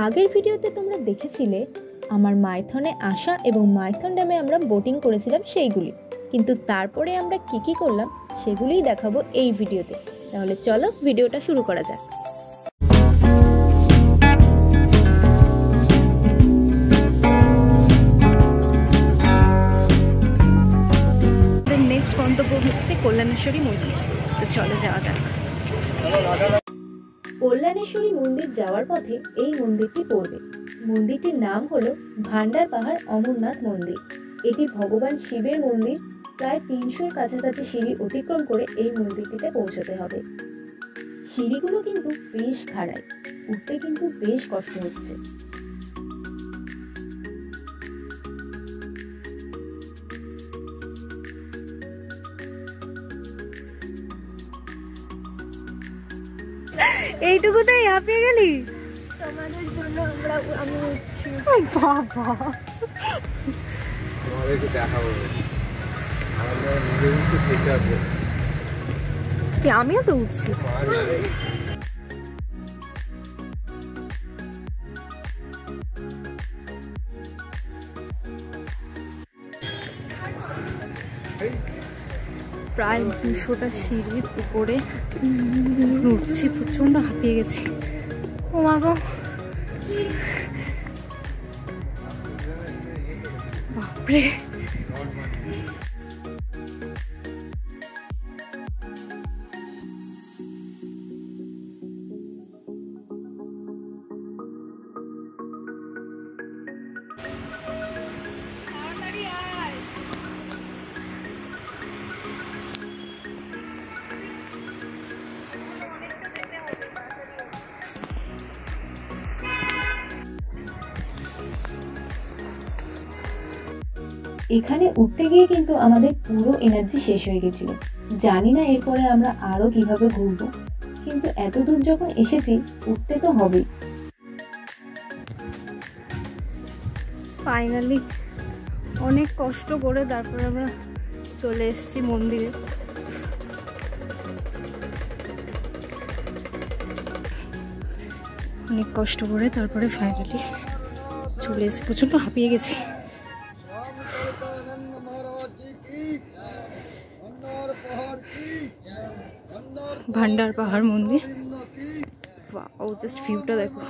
আগের ভিডিওতে তোমরা দেখেছিলে আমার মাইথনে আসা এবং মাইথন ড্যামে আমরা বোটিং করেছিলাম সেইগুলি, কিন্তু তারপরে আমরা কি করলাম সেগুলিই দেখাবো এই ভিডিওতে। তাহলে চলো ভিডিওটা শুরু করা যাক। নেক্সট গন্তব্য হচ্ছে কল্যাণেশ্বরী মন্দির, তো চলো যাওয়া যাক। কল্যাণেশ্বরী মন্দির যাওয়ার পথে এই মন্দিরটি পড়বে। মন্দিরটির নাম হলো ভান্ডার পাহাড় অমরনাথ মন্দির। এটি ভগবান শিবের মন্দির। প্রায় 300-র কাছাকাছি সিঁড়ি অতিক্রম করে এই মন্দিরটিতে পৌঁছতে হবে। সিঁড়িগুলো কিন্তু বেশ খাড়াই, উঠতে কিন্তু বেশ কষ্ট হচ্ছে। এইটুকুতেই হাঁপিয়ে গেলি? তোমাদের জন্য আমি উঠছি। বাবা কি আমিও তো উঠছি। প্রায় 200টা সিঁড়ির উপরে উঠছি, প্রচন্ড হাঁপিয়ে গেছি। ও মা গো, বাপরে। এখানে উঠতে গিয়ে কিন্তু আমাদের পুরো এনার্জি শেষ হয়ে গেছিল। জানি না এরপরে আমরা আরো কিভাবে ঘুরবো, কিন্তু এত দূর যখন এসেছি উঠতে তো হবেই। ফাইনালি অনেক কষ্ট করে তারপরে আমরা চলে এসেছি মন্দিরে। অনেক কষ্ট করে তারপরে ফাইনালি চলে এসেছি, প্রচন্ড হাঁপিয়ে গেছি। ভান্ডার পাহাড় মন্দির, ও জাস্ট ভিউটা দেখো।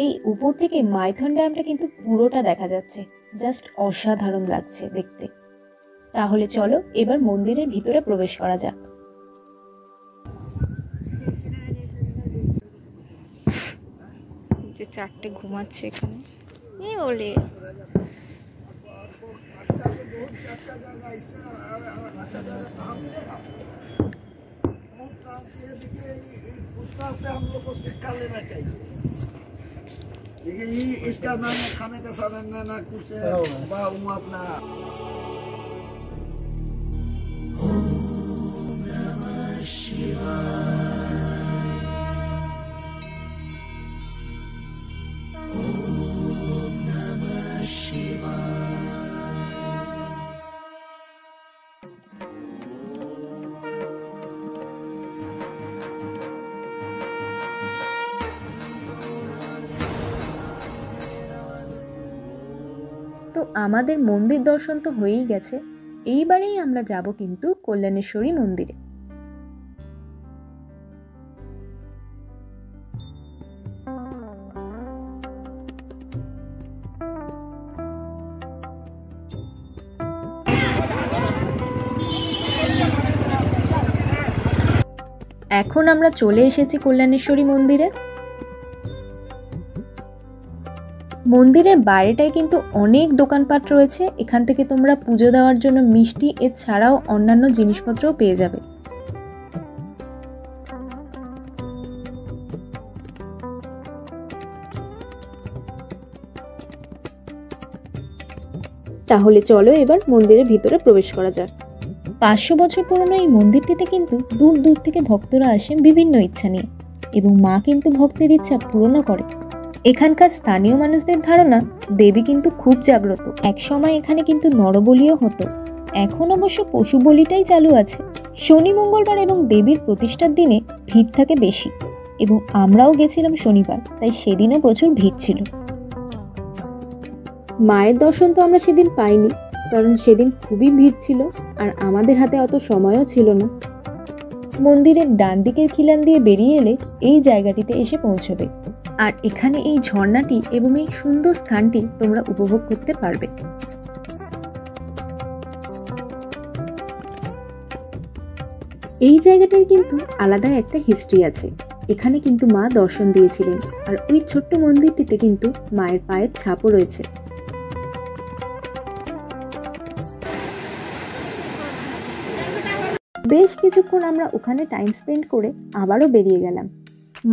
এই উপর থেকে মাইথন ড্যামটা কিন্তু পুরোটা দেখা যাচ্ছে, জাস্ট অসাধারণ লাগছে দেখতে। তাহলে চলো এবার মন্দিরের ভিতরে প্রবেশ করা যাক। যে 4টে ঘুমাচ্ছে এখানে, এই বলে हम लोग को शिक्षा लेना चाहिए। देखिए इसका ना खाने का साधन ना कुछ अपना। তো আমাদের মন্দির দর্শন তো হয়েই গেছে, এইবারেই আমরা যাব কিন্তু কল্যাণেশ্বরী মন্দিরে। এখন আমরা চলে এসেছি কল্যাণেশ্বরী মন্দিরে। মন্দিরের বাইরেটায় কিন্তু অনেক দোকানপাট রয়েছে। এখান থেকে তোমরা পুজো দেওয়ার জন্য মিষ্টি এছাড়াও অন্যান্য জিনিসপত্রও পেয়ে যাবে। তাহলে চলো এবার মন্দিরের ভিতরে প্রবেশ করা যাক। 500 বছর পুরনো এই মন্দিরটিতে কিন্তু দূর দূর থেকে ভক্তরা আসেন বিভিন্ন ইচ্ছা নিয়ে, এবং মা কিন্তু ভক্তের ইচ্ছা পূরণ করে। এখানকার স্থানীয় মানুষদের ধারণা দেবী কিন্তু খুব জাগ্রত। এক সময় এখানে কিন্তু নরবলিও হতো। এখন অবশ্য পশু বলিটাই চালু আছে। শনি, মঙ্গলবার এবং দেবীর প্রতিষ্ঠার দিনে ভিড় থাকে বেশি, এবং আমরাও গেছিলাম শনিবার, তাই সেদিনও প্রচুর ভিড় ছিল। মায়ের দর্শন তো আমরা সেদিন পাইনি, কারণ সেদিন খুবই ভিড় ছিল আর আমাদের হাতে অত সময়ও ছিল না। মন্দিরের ডান দিকের খিলান দিয়ে বেরিয়ে এলে এই জায়গাটিতে এসে পৌঁছবে, আর এখানে এই ঝর্ণাটি এবং এই সুন্দর স্থানটি তোমরা উপভোগ করতে পারবে। এই জায়গাটার কিন্তু আলাদা একটা হিস্ট্রি আছে। এখানে কিন্তু মা দর্শন দিয়েছিলেন, আর ওই ছোট্ট মন্দিরটিতে কিন্তু মায়ের পায়ের ছাপও রয়েছে। বেশ কিছুক্ষণ আমরা ওখানে টাইম স্পেন্ড করে আবারও বেরিয়ে গেলাম।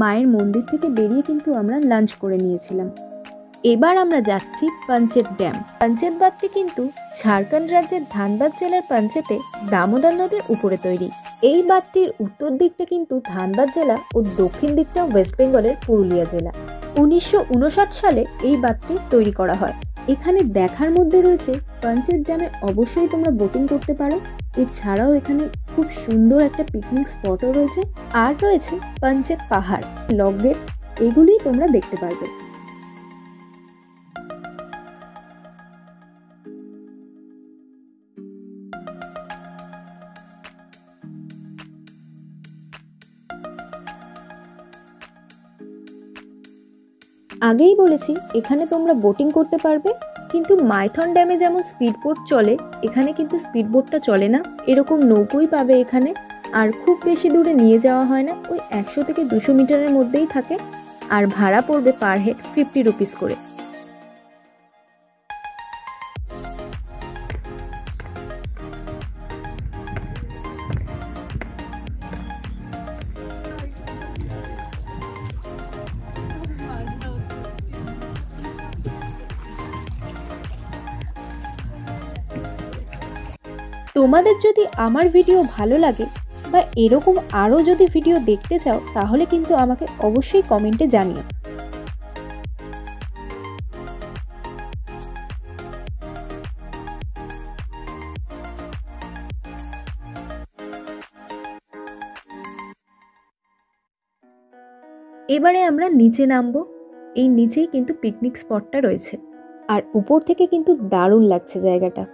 মায়ের মন্দির থেকে বেরিয়ে কিন্তু আমরা লাঞ্চ করে নিয়েছিলাম। এবার আমরা যাচ্ছি পাঞ্চেত ড্যাম। পাঞ্চেত বাঁধটি কিন্তু ঝাড়খণ্ড রাজ্যের ধানবাদ জেলার পাঞ্চেতে দামোদর নদীর উপরে তৈরি। এই বাঁধটির উত্তর দিকটা কিন্তু ধানবাদ জেলা ও দক্ষিণ দিকটা ওয়েস্ট বেঙ্গলের পুরুলিয়া জেলা। 1959 সালে এই বাঁধটি তৈরি করা হয়। এখানে দেখার মধ্যে রয়েছে পাঞ্চেত ড্যামে অবশ্যই তোমরা বোটিং করতে পারো। এছাড়াও এখানে খুব সুন্দর একটা পিকনিক স্পটও রয়েছে, আর রয়েছে পাঞ্চেত পাহাড়, লক গেট, এগুলিই তোমরা দেখতে পারবে। আগেই বলেছি এখানে তোমরা বোটিং করতে পারবে, কিন্তু মাইথন ড্যামে যেমন স্পিড বোট চলে, এখানে কিন্তু স্পিড বোটটা চলে না। এরকম নৌকোই পাবে এখানে, আর খুব বেশি দূরে নিয়ে যাওয়া হয় না, ওই 100 থেকে 200 মিটারের মধ্যেই থাকে, আর ভাড়া পড়বে পার হেড 50 রুপিস করে। তোমাদের যদি আমার ভিডিও ভালো লাগে বা এরকম আরও যদি ভিডিও দেখতে চাও, তাহলে কিন্তু আমাকে অবশ্যই কমেন্টে জানিও। এবারে আমরা নিচে নামবো। এই নিচেই কিন্তু পিকনিক স্পটটা রয়েছে, আর উপর থেকে কিন্তু দারুণ লাগছে জায়গাটা।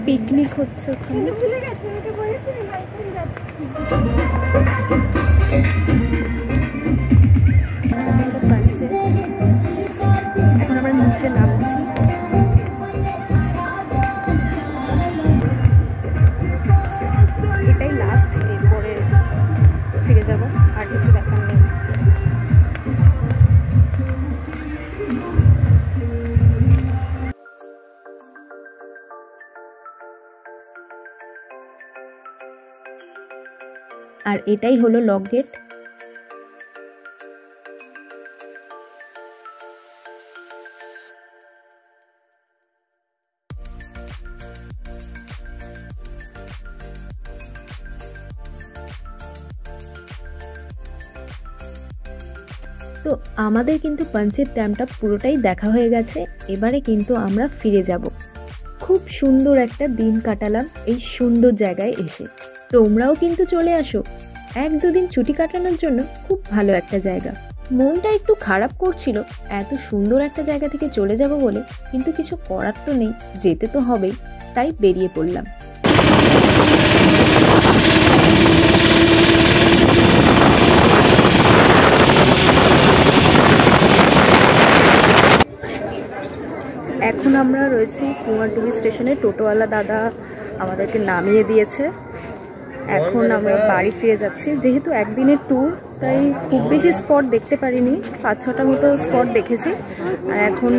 পিকনিক হচ্ছে ওখানে। এখন আমরা নিচে নামছি। এটাই লাস্ট, এরপরে ফিরে যাব, আর কিছু দেখার নেই। আর এটাই হলো লক গেট। তো আমাদের কিন্তু পাঞ্চেত ড্যামটা পুরোটাই দেখা হয়ে গেছে। এবারে কিন্তু আমরা ফিরে যাব। খুব সুন্দর একটা দিন কাটালাম এই সুন্দর জায়গায় এসে। তোমরাও কিন্তু চলে আসো, 1-2 দিন ছুটি কাটানোর জন্য খুব ভালো একটা জায়গা। মনটা একটু খারাপ করছিল এত সুন্দর একটা জায়গা থেকে চলে যাব বলে, কিন্তু কিছু করার তো নেই, যেতে তো হবেই, তাই বেরিয়ে পড়লাম। এখন আমরা রয়েছি কুমারটুলি স্টেশনে। টোটোওয়ালা দাদা আমাদেরকে নামিয়ে দিয়েছে। এখন আমরা বাড়ি ফিরে যাচ্ছি। যেহেতু একদিনের ট্যুর, তাই খুব বেশি স্পট দেখতে পারিনি, 5-6টা মতো স্পট দেখেছি। আর এখন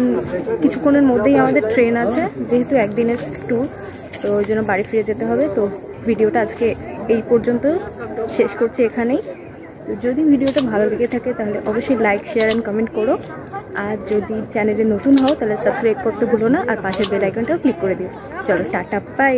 কিছুক্ষণের মধ্যেই আমাদের ট্রেন আছে, যেহেতু একদিনের ট্যুর, তো ওই জন্য বাড়ি ফিরে যেতে হবে। তো ভিডিওটা আজকে এই পর্যন্ত শেষ করছি এখানেই। তো যদি ভিডিওটা ভালো লেগে থাকে তাহলে অবশ্যই লাইক, শেয়ার অ্যান্ড কমেন্ট করো। আর যদি চ্যানেলে নতুন হও তাহলে সাবস্ক্রাইব করতে ভুলো না, আর পাশের বেল আইকনটাও ক্লিক করে দিও। চলো, টাটা, বাই।